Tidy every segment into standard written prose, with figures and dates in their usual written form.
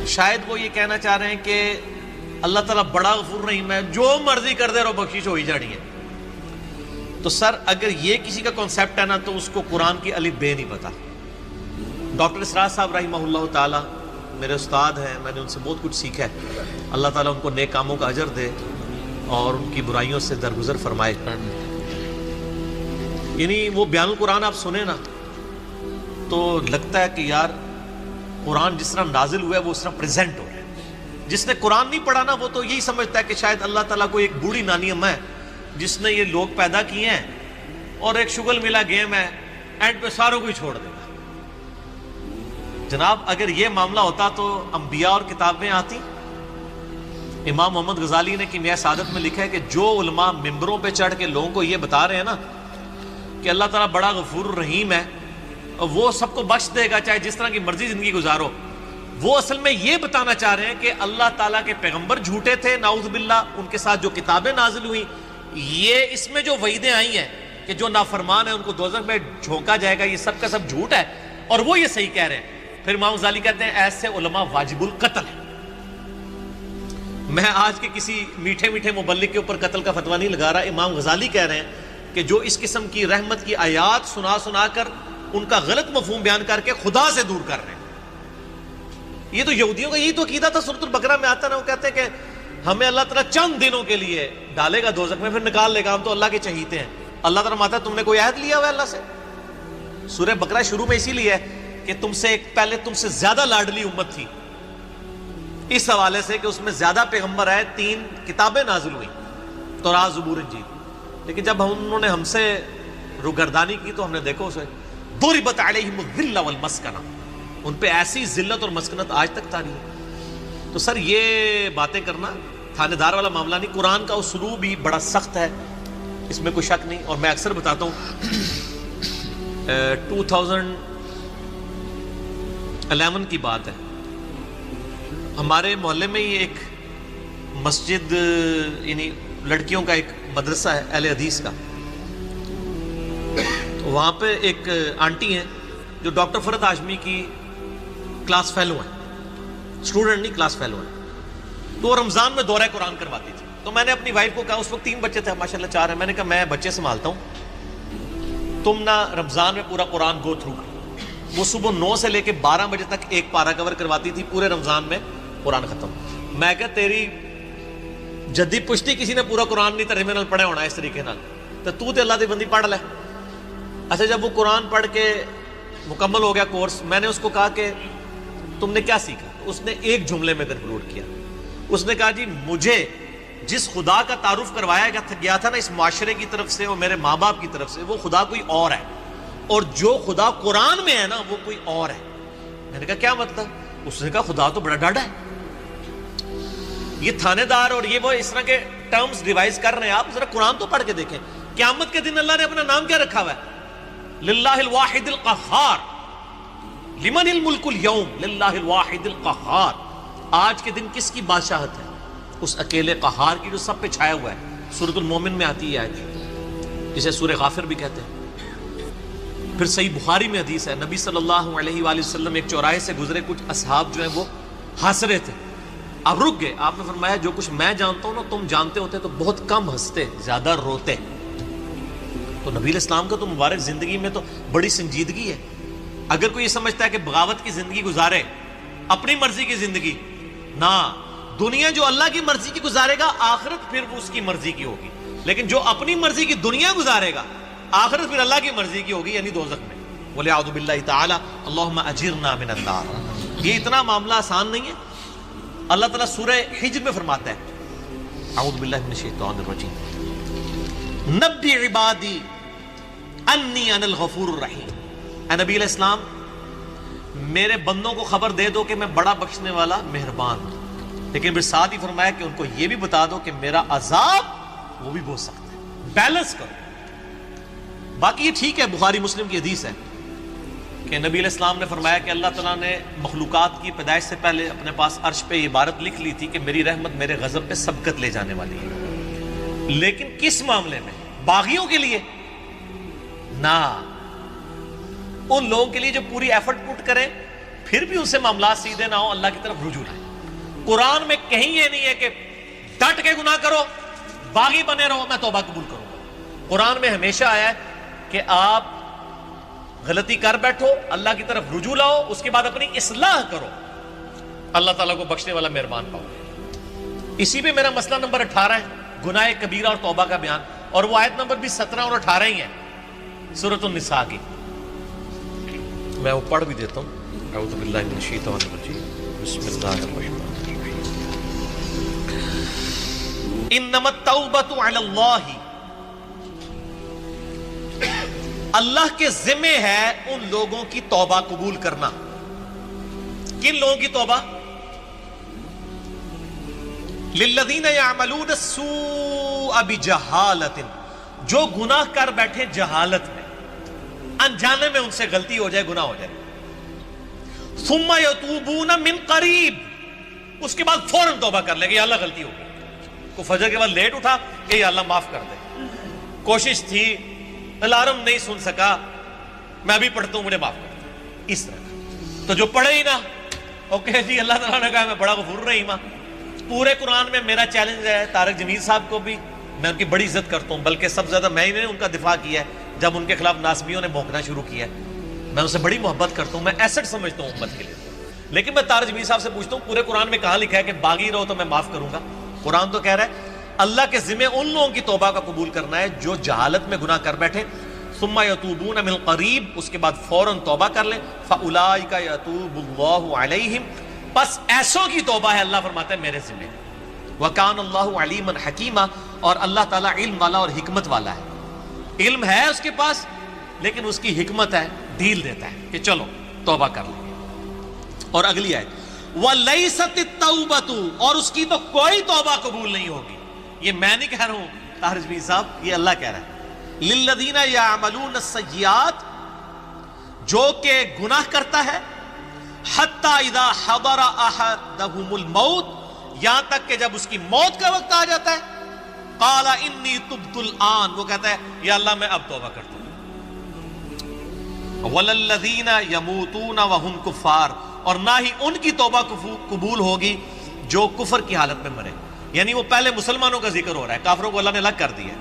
شاید وہ یہ کہنا چاہ رہے ہیں کہ اللہ تعالیٰ بڑا غفور رحیم ہے، جو مرضی کر دے رہو بخشش ہو ہی جانی ہے. تو سر اگر یہ کسی کا کانسیپٹ ہے نا تو اس کو قرآن کی الف بے نہیں پتا. ڈاکٹر اسرار صاحب رحمہ اللہ تعالیٰ میرے استاد ہیں، میں نے ان سے بہت کچھ سیکھا ہے. اللہ تعالیٰ ان کو نیک کاموں کا اجر دے اور ان کی برائیوں سے درگزر فرمائے. یعنی وہ بیان القرآن آپ سنیں نا تو لگتا ہے کہ یار قرآن جس طرح نازل ہوا ہے وہ اس طرح پریزنٹ ہو رہا ہے. جس نے قرآن نہیں پڑھا نا وہ تو یہی سمجھتا ہے کہ شاید اللہ تعالیٰ کو ایک بوڑھی نانی اماں ہے جس نے یہ لوگ پیدا کیے ہیں اور ایک شغل ملا گیم ہے، اینڈ پہ ساروں کو ہی چھوڑ دے گا. جناب اگر یہ معاملہ ہوتا تو انبیاء اور کتابیں آتی. امام محمد غزالی نے کیمیائے سعادت میں لکھا ہے کہ جو علماء ممبروں پہ چڑھ کے لوگوں کو یہ بتا رہے ہیں نا کہ اللہ تعالیٰ بڑا غفور الرحیم ہے اور وہ سب کو بخش دے گا چاہے جس طرح کی مرضی زندگی گزارو، وہ اصل میں یہ بتانا چاہ رہے ہیں کہ اللہ تعالیٰ کے پیغمبر جھوٹے تھے نعوذ باللہ، ان کے ساتھ جو کتابیں نازل ہوئیں، یہ اس میں جو وعیدیں آئی ہیں کہ جو نافرمان ہیں ان کو دوزخ میں جھونکا جائے گا، یہ سب کا سب جھوٹ ہے اور وہ یہ صحیح کہہ رہے ہیں. پھر امام غزالی کہتے ہیں ایسے علماء واجب القتل ہیں. میں آج کے کسی میٹھے میٹھے مبلغ کے اوپر قتل کا فتویٰ نہیں لگا رہا. امام غزالی کہہ رہے ہیں کہ جو اس قسم کی رحمت کی آیات سنا سنا کر ان کا غلط مفہوم بیان کر کے خدا سے دور کر رہے ہیں. یہ تو یہودیوں کا یہی تو عقیدہ تھا. سورۃ البقرہ میں آتا نا، وہ کہتے ہیں کہ ہمیں اللہ تعالیٰ چند دنوں کے لیے ڈالے گا دوزخ میں پھر نکال لے گا، ہم تو اللہ کے چہیتے ہیں. اللہ تعالیٰ ماتا تم نے کوئی عہد لیا ہوا ہے اللہ سے؟ سورہ بقرہ شروع میں اسی لیے ہے کہ تم سے ایک پہلے تم سے زیادہ لاڈلی امت تھی، اس حوالے سے کہ اس میں زیادہ پیغمبر آئے، 3 کتابیں نازل ہوئیں، تورات، زبور، انجیل. لیکن جب انہوں نے ہم سے روگردانی کی تو ہم نے دیکھو اسے ضربت علیہم الذلہ والمسکنہ، ان پہ ایسی ذلت اور مسکنت آج تک طاری ہے. تو سر یہ باتیں کرنا تھانے دار والا معاملہ نہیں. قرآن کا اسلوب بھی بڑا سخت ہے، اس میں کوئی شک نہیں. اور میں اکثر بتاتا ہوں 2011 کی بات ہے، ہمارے محلے میں یہ ایک مسجد یعنی لڑکیوں کا ایک مدرسہ ہے اہل حدیث کا. وہاں پہ ایک آنٹی ہیں جو ڈاکٹر فرحت ہاشمی کی کلاس فیلو ہیں، اسٹوڈنٹ نہیں کلاس فیلو ہیں. تو رمضان میں دورہ قرآن کرواتی تھی. تو میں نے اپنی وائف کو کہا، اس وقت 3 بچے تھے ماشاءاللہ 4 ہیں، میں نے کہا میں بچے سنبھالتا ہوں، تم نہ رمضان میں پورا قرآن گو تھرو کرو. وہ صبح 9 سے لے کے 12 بجے تک ایک پارہ کور کرواتی تھی، پورے رمضان میں قرآن ختم. میں کہا تیری جدی پشتی کسی نے پورا قرآن نہیں ترجمے نال پڑھا ہونا اس طریقے نال، تو تے اللہ دی بندی پڑھ لے. اچھا جب وہ قرآن پڑھ کے مکمل ہو گیا کورس، میں نے اس کو کہا کہ تم نے کیا سیکھا؟ اس نے ایک جملے میں کنکلوڈ کیا. اس نے کہا جی مجھے جس خدا کا تعارف کروایا گیا تھا نا اس معاشرے کی طرف سے اور میرے ماں باپ کی طرف سے، وہ خدا کوئی اور ہے، اور جو خدا قرآن میں ہے نا وہ کوئی اور ہے. میں نے کہا کیا مطلب؟ اس نے کہا خدا تو بڑا ڈاڈا ہے. یہ تھانے دار اور یہ وہ اس طرح کے ٹرمز ریوائز کر رہے ہیں. آپ ذرا قرآن تو پڑھ کے دیکھیں. قیامت کے دن اللہ نے اپنا نام کیا رکھا ہوا ہے؟ للہ الواحد القہار. لمن الملک اليوم للہ الواحد القہار. آج کے دن کس کی بادشاہت ہے؟ اس اکیلے قہار کی جو سب پہ چھایا ہوا ہے. سورۃ المومن میں آتی ہے آیت، جسے سورہ غافر بھی کہتے ہیں. پھر صحیح بخاری میں حدیث ہے، نبی صلی اللہ علیہ وآلہ وسلم ایک چوراہے سے گزرے، کچھ اصحاب جو ہیں وہ ہنس رہے تھے. آپ رک گئے. آپ نے فرمایا جو کچھ میں جانتا ہوں نا تم جانتے ہوتے تو بہت کم ہنستے، زیادہ روتے. تو نبی علیہ السلام کا تو مبارک زندگی میں تو بڑی سنجیدگی ہے. اگر کوئی یہ سمجھتا ہے کہ بغاوت کی زندگی گزارے، اپنی مرضی کی زندگی، نہ، دنیا جو اللہ کی مرضی کی گزارے گا آخرت پھر وہ اس کی مرضی کی ہوگی. لیکن جو اپنی مرضی کی دنیا گزارے گا آخرت پھر اللہ کی مرضی کی ہوگی، یعنی دوزخ میں. وَلِعَوْذُ بِاللَّهِ تَعَالَى اللَّهُمَّ أَجِرْنَا مِنَ النَّارِ. یہ اتنا معاملہ آسان نہیں ہے. اللہ تعالیٰ سورہ حجر میں فرماتا ہے، اعوذ باللہ من الشیطان الرجیم، نبی عبادی انی انا الغفور الرحیم. اے نبی علیہ السلام میرے بندوں کو خبر دے دو کہ میں بڑا بخشنے والا مہربان ہوں. لیکن پھر ساتھ ہی فرمایا کہ ان کو یہ بھی بتا دو کہ میرا عذاب وہ بھی بہت سخت ہے. بیلنس کرو. باقی یہ ٹھیک ہے، بخاری مسلم کی حدیث ہے کہ نبی علیہ السلام نے فرمایا کہ اللہ تعالیٰ نے مخلوقات کی پیدائش سے پہلے اپنے پاس عرش پہ یہ عبارت لکھ لی تھی کہ میری رحمت میرے غضب پہ سبقت لے جانے والی ہے. لیکن کس معاملے میں؟ باغیوں کے لیے نہ، ان لوگوں کے لیے جو پوری ایفرٹ پٹ کریں پھر بھی ان سے معاملات سیدھے نہ ہو، اللہ کی طرف رجوع لائیں۔ قرآن میں کہیں یہ نہیں ہے کہ ڈٹ کے گناہ کرو، باغی بنے رہو، میں توبہ قبول کروں گا۔ قرآن میں ہمیشہ آیا ہے کہ آپ غلطی کر بیٹھو، اللہ کی طرف رجوع لاؤ، اس کے بعد اپنی اصلاح کرو، اللہ تعالیٰ کو بخشنے والا مہربان پاؤ۔ اسی پہ میرا مسئلہ نمبر 18 ہے، گناہ کبیرہ اور توبہ کا بیان، اور وہ آیت نمبر بھی 17 اور 18 ہی ہے سورۃ النساء کی۔ میں وہ پڑھ بھی دیتا ہوں۔ اعوذ باللہ من الشیطان الرجیم، بسم اللہ الرحمن الرحیم۔ انما التوبۃ علی اللہ، اللہ کے ذمہ ہے ان لوگوں کی توبہ قبول کرنا۔ کن لوگوں کی توبہ؟ للذین یعملون السوء بجہالۃ، جو گناہ کر بیٹھے جہالت میں، انجانے میں ان سے غلطی ہو جائے، گناہ ہو جائے، ثم یتوبون من قریب، اس کے بعد فوراً توبہ کر لے گا، یا اللہ غلطی ہو گئی، کو فجر کے بعد لیٹ اٹھا کہ یا اللہ معاف کر دے، کوشش تھی، الارم نہیں سن سکا، میں ابھی پڑھتا ہوں، مجھے معاف کر دے، اس طرح کا۔ تو جو پڑھے ہی نہ، اوکے جی اللہ تعالیٰ نے کہا میں بڑا غفور رحیم ہوں۔ پورے قرآن میں میرا چیلنج ہے، طارق جمیل صاحب کو بھی میں ان کی بڑی عزت کرتا ہوں، بلکہ سب سے زیادہ میں نے ان کا دفاع کیا ہے جب ان کے خلاف ناسبیوں نے بھونکنا شروع کیا ہے۔ میں ان سے بڑی محبت کرتا ہوں، میں ایسٹ سمجھتا ہوں امت کے لیے، لیکن میں طارق جمیل صاحب سے پوچھتا ہوں پورے قرآن میں کہاں لکھا ہے کہ باغی رہو تو میں معاف کروں گا؟ قرآن تو کہہ رہا ہے اللہ کے ذمہ ان لوگوں کی توبہ کا قبول کرنا ہے جو جہالت میں گناہ کر بیٹھے، ثم یتوبون من قریب، اس کے بعد فوراً توبہ کر لیں، فاولئک یتوب اللہ علیہم، بس ایسوں کی توبہ ہے، اللہ فرماتا ہے میرے ذمہ۔ وَكَانَ اللَّهُ عَلِيمًا حَكِيمًا، اور اللہ تعالیٰ علم والا اور حکمت والا ہے، علم ہے اس کے پاس لیکن اس کی حکمت ہے، ڈھیل دیتا ہے کہ چلو توبہ کر لیں۔ اور اگلی آیت وَلَيْسَتِ التَّوْبَةُ، اور اس کی تو کوئی توبہ قبول نہیں ہوگی، یہ میں نہیں کہہ رہا ہوں طاہر جمیل صاحب، یہ اللہ کہہ رہا ہے، لِلَّذِينَ يَعْمَلُونَ السَّيِّئَاتِ، جو کہ گناہ کرتا ہے، حَتَّى إِذَا حَضَرَ أَحَدَهُمُ الْمَوْتُ، یہاں تک کہ جب اس کی موت کا وقت آ جاتا ہے، قَالَ إِنِّي تُبْتُ الْآن، وہ کہتا ہے یا اللہ میں اب توبہ کرتا ہوں۔ وَلَلَّذِينَ يَمُوتُونَ وَهُمْ كُفَّارٌ، اور نہ ہی ان کی توبہ قبول ہوگی جو کفر کی حالت میں مرے، یعنی وہ پہلے مسلمانوں کا ذکر ہو رہا ہے، کافروں کو اللہ نے الگ کر دیا ہے،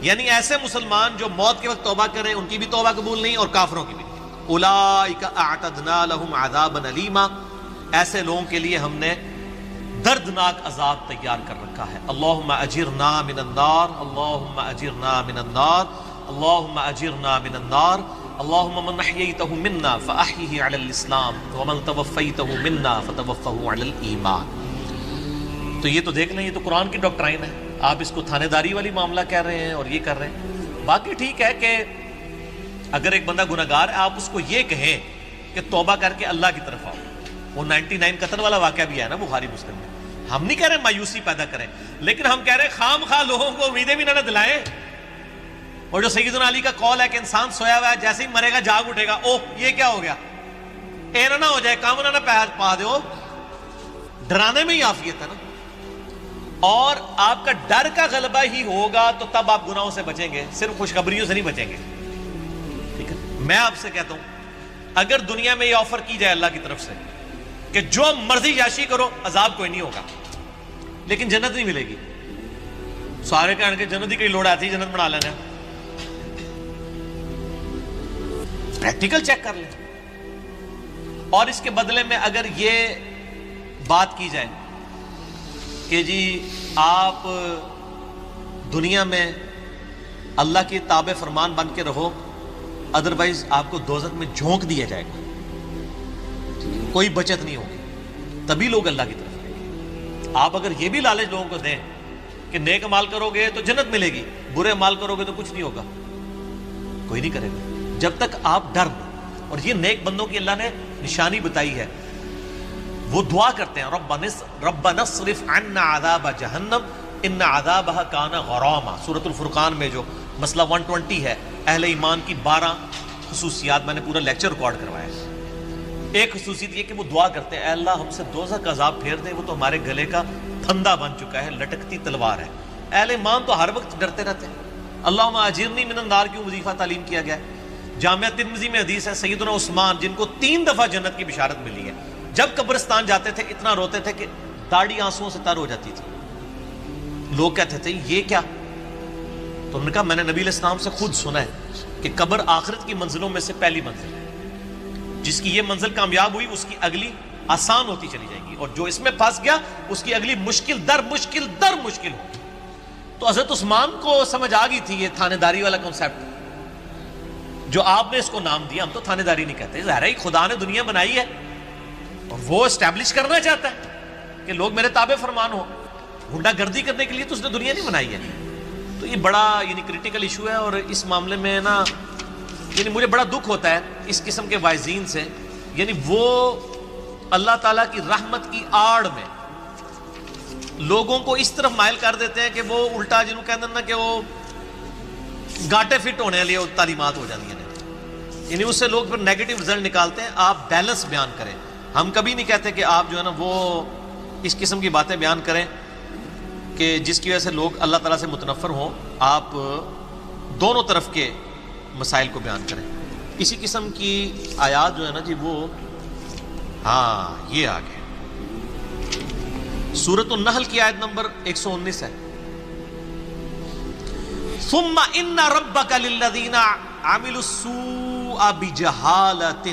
یعنی ایسے مسلمان جو موت کے وقت توبہ کریں ان کی بھی توبہ قبول نہیں اور کافروں کی بھی نہیں۔ اولئک اعتدنا لهم عذابا الیما، ایسے لوگوں کے لیے ہم نے دردناک عذاب تیار کر رکھا ہے۔ اللہم اجرنا من النار، اللہم اجرنا من النار، اللہم اجرنا من النار، اللہم من احییتہ منا فاحیہ علی الاسلام ومن توفیتہ منا فتوفہ علی الایمان۔ تو یہ تو دیکھ لیں، یہ تو قرآن کی ڈاکٹرائن ہے، آپ اس کو تھانے داری والی معاملہ کہہ رہے ہیں اور یہ کر رہے ہیں۔ باقی ٹھیک ہے کہ اگر ایک بندہ گناہگار ہے آپ اس کو یہ کہیں کہ توبہ کر کے اللہ کی طرف آؤ، وہ 99 قتل والا واقعہ بھی ہے نا بخاری مسلم میں، ہم نہیں کہہ رہے مایوسی پیدا کریں، لیکن ہم کہہ رہے خام خواہ لوگوں کو امیدیں بھی نہ دلائیں۔ اور جو سیدنا علی کا قول ہے کہ انسان سویا ہوا ہے جیسے ہی مرے گا جاگ اٹھے گا، اوہ یہ کیا ہو گیا، اے نہ ہو جائے کام نہ پا دو، ڈرانے میں ہی عافیت ہے نا۔ اور آپ کا ڈر کا غلبہ ہی ہوگا تو تب آپ گناہوں سے بچیں گے، صرف خوشخبریوں سے نہیں بچیں گے، ٹھیک ہے۔ میں آپ سے کہتا ہوں اگر دنیا میں یہ آفر کی جائے اللہ کی طرف سے کہ جو مرضی یاشی کرو عذاب کوئی نہیں ہوگا لیکن جنت نہیں ملے گی، سارے کہنے کے جنت ہی کئی لوڑ آتی جنت بنا لینا، پریکٹیکل چیک کر لیں۔ اور اس کے بدلے میں اگر یہ بات کی جائے کہ جی آپ دنیا میں اللہ کی تابع فرمان بن کے رہو، ادروائز آپ کو دوزخ میں جھونک دیا جائے گا، کوئی بچت نہیں ہوگی، تبھی لوگ اللہ کی طرف آئیں گے۔ آپ اگر یہ بھی لالچ لوگوں کو دیں کہ نیک عمال کرو گے تو جنت ملے گی، برے عمال کرو گے تو کچھ نہیں ہوگا، کوئی نہیں کرے گا جب تک آپ ڈر لو۔ اور یہ نیک بندوں کی اللہ نے نشانی بتائی ہے، وہ دعا کرتے ہیں ربنا اصرف عنا عذاب جہنم ان عذابها کان غراما، سورۃ الفرقان میں جو مسئلہ 120 ہے، اہل ایمان کی 12 خصوصیات، میں نے پورا لیکچر ریکارڈ کروایا ہے۔ ایک خصوصیت یہ کہ وہ دعا کرتے ہیں اے اللہ ہم سے دوزخ کا عذاب پھیر دے، وہ تو ہمارے گلے کا پھندا بن چکا ہے، لٹکتی تلوار ہے۔ اہل ایمان تو ہر وقت ڈرتے رہتے ہیں۔ اللہم اجرنی من النار کیوں وظیفہ تعلیم کیا گیا ہے؟ جامعہ ترمذی میں حدیث ہے سیدنا عثمان جن کو 3 دفعہ جنت کی بشارت ملی ہے، جب قبرستان جاتے تھے اتنا روتے تھے کہ داڑھی آنسوؤں سے تر ہو جاتی تھی۔ لوگ کہتے تھے یہ کیا؟ تو انہوں نے کہا میں نے نبی علیہ السلام سے خود سنا ہے کہ قبر آخرت کی منزلوں میں سے پہلی منزل ہے، جس کی یہ منزل کامیاب ہوئی اس کی اگلی آسان ہوتی چلی جائے گی، اور جو اس میں پھنس گیا اس کی اگلی مشکل در مشکل ہوگی۔ تو حضرت عثمان کو سمجھ آ گئی تھی یہ تھانے داری والا کنسیپٹ جو آپ نے اس کو نام دیا۔ ہم تو تھانے داری نہیں کہتے، ظاہر ہے خدا نے دنیا بنائی ہے اور وہ اسٹیبلش کرنا چاہتا ہے کہ لوگ میرے تابع فرمان ہو، گنڈا گردی کرنے کے لیے تو اس نے دنیا نہیں بنائی ہے۔ تو یہ بڑا کریٹیکل ایشو ہے، اور اس معاملے میں نا مجھے بڑا دکھ ہوتا ہے اس قسم کے وائزین سے، وہ اللہ تعالیٰ کی رحمت کی آڑ میں لوگوں کو اس طرف مائل کر دیتے ہیں کہ وہ الٹا جنہوں کہتے ہیں نا کہ وہ گاٹے فٹ ہونے والی تعلیمات ہو جاتی ہیں، اس سے لوگ پھر نیگیٹو رزلٹ نکالتے ہیں۔ آپ بیلنس بیان کریں، ہم کبھی نہیں کہتے کہ آپ جو ہے نا وہ اس قسم کی باتیں بیان کریں کہ جس کی وجہ سے لوگ اللہ تعالیٰ سے متنفر ہوں۔ آپ دونوں طرف کے مسائل کو بیان کریں۔ اسی قسم کی آیات جو ہے نا وہ یہ آگے سورۃ النحل کی آیت نمبر 119 ہے، ثم ان ربک للذین عملوا السوء بجہالۃ،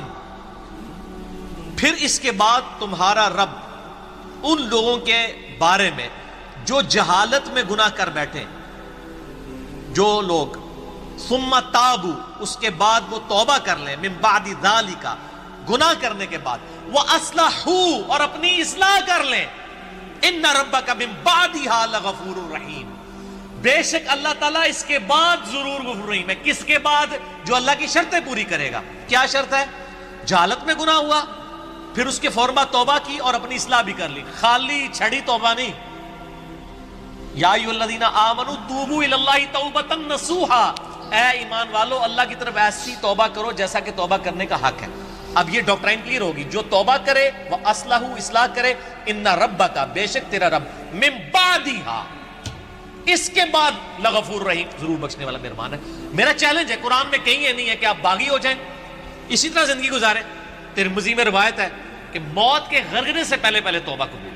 پھر اس کے بعد تمہارا رب ان لوگوں کے بارے میں جو جہالت میں گناہ کر بیٹھے، جو لوگ ثم تابوا اس کے بعد وہ توبہ کر لیں، من بعد ذالک گناہ کرنے کے بعد، واصلحوا اور اپنی اصلاح کر لیں، ان ربک من بعدها لغفور رحیم، بے شک اللہ تعالیٰ اس کے بعد ضرور غفور رحیم ہے۔ کس کے بعد؟ جو اللہ کی شرطیں پوری کرے گا۔ کیا شرط ہے؟ جہالت میں گناہ ہوا، پھر اس کے فوراً بعد توبہ کی اور اپنی اصلاح بھی کر لی، خالی چھڑی توبہ نہیں۔ یا ایھا الذین آمنوا توبوا الی اللہ توبۃ نصوحا، اے ایمان والو اللہ کی طرف ایسی توبہ کرو جیسا کہ توبہ کرنے کا حق ہے۔ اب یہ ڈاکٹرائن کلیئر ہوگی، جو توبہ کرے وہ اصلاح کرے، ان ربک بے شک تیرا رب من بعدہا اس کے بعد لغفور رحیم ضرور بخشنے والا مہربان ہے۔ میرا چیلنج ہے، قرآن میں کہیں یہ نہیں ہے کہ آپ باغی ہو جائیں اسی طرح زندگی گزاریں۔ ترمذی میں روایت ہے کہ موت کے غرغرے سے پہلے توبہ قبول،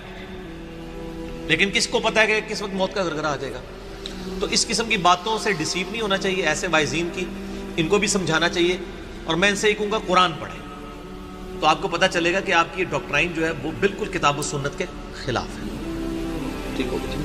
لیکن کس کو پتہ ہے کہ کس وقت موت کا غرغرہ آ جائے گا؟ تو اس قسم کی باتوں سے ڈیسیو نہیں ہونا چاہیے، ایسے وائزین کی ان کو بھی سمجھانا چاہیے، اور میں ان سے یہ کہوں گا قرآن پڑھیں تو آپ کو پتہ چلے گا کہ آپ کی ڈاکٹرائن جو ہے وہ بالکل کتاب و سنت کے خلاف ہے۔ ٹھیک ہوگا جی؟